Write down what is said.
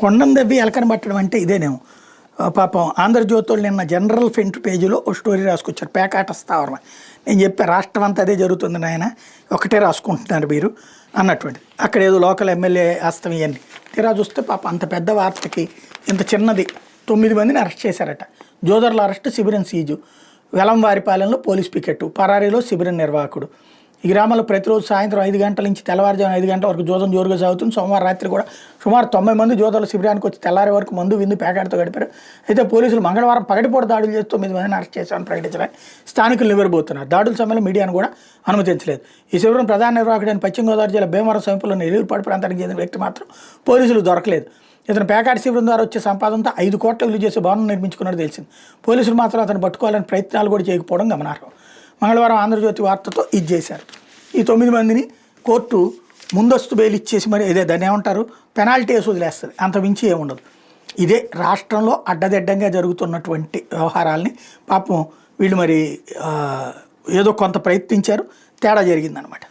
కొండం దవ్వి ఎలకని పట్టడం అంటే ఇదేనేమో. పాపం ఆంధ్రజ్యోతులు నిన్న జనరల్ ఫ్రంట్ పేజీలో ఒక స్టోరీ రాసుకొచ్చారు, పేకాట స్థావరం. నేను చెప్పా రాష్ట్రం అంతా అదే జరుగుతుంది నాయన, ఒకటే రాసుకుంటున్నారు మీరు అన్నటువంటిది. అక్కడ ఏదో లోకల్ ఎమ్మెల్యే హస్తం ఇవన్నీ తీరా చూస్తే పాప అంత పెద్ద వార్తకి ఇంత చిన్నది. 9 మందిని అరెస్ట్ చేశారట. జోదర్ల అరెస్టు, శిబిరం సీజు, వెలంవారిపాలెంలో పోలీస్ పికెట్, పరారీలో శిబిరం నిర్వాహకుడు. ఈ గ్రామంలో ప్రతిరోజు సాయంత్రం 5 గంటల నుంచి తెల్లవారుజామున 5 గంటల వరకు జోదం జోరుగా సాగుతుంది. సోమవారం రాత్రి కూడా సుమారు 90 మంది జోదర్ల శిబిరానికి వచ్చి తెల్లారి వరకు మందు విందు పేకాటతో గడిపారు. అయితే పోలీసులు మంగళవారం పగటిపూట దాడులు చేసి 9 మందిని అరెస్ట్ చేశామని ప్రకటించడానికి స్థానికులు నివ్వెరబోతున్నారు. దాడుల సమయంలో మీడియాను కూడా అనుమతించలేదు. ఈ శిబిరం ప్రధాన నిర్వాహకుడైన పశ్చిమ గోదావరి జిల్లా భీమవరం సమీపంలోని ఎల్లూరుపాడు ప్రాంతానికి చెందిన వ్యక్తి మాత్రం పోలీసులు దొరకలేదు. ఇతను పేకాట శిబిరం ద్వారా వచ్చే సంపాదనతో 5 కోట్ల విలువ చేసే భవనం నిర్మించుకున్నట్టు తెలిసింది. పోలీసులు మాత్రం అతను పట్టుకోవాలని ప్రయత్నాలు కూడా చేయకపోవడం గమనార్హం. మంగళవారం ఆంధ్రజ్యోతి వార్తతో ఇది చేశారు. ఈ 9 మందిని కోర్టు ముందస్తు బెయిల్ ఇచ్చేసి మరి ఇదే దాన్ని ఏమంటారు, పెనాల్టీ వేసి వదిలేస్తుంది. అంత మించి ఏముండదు. ఇదే రాష్ట్రంలో అడ్డదిడ్డంగా జరుగుతున్నటువంటి వ్యవహారాల్ని పాపం వీళ్ళు మరి ఏదో కొంత ప్రయత్నించారు, తేడా జరిగిందనమాట.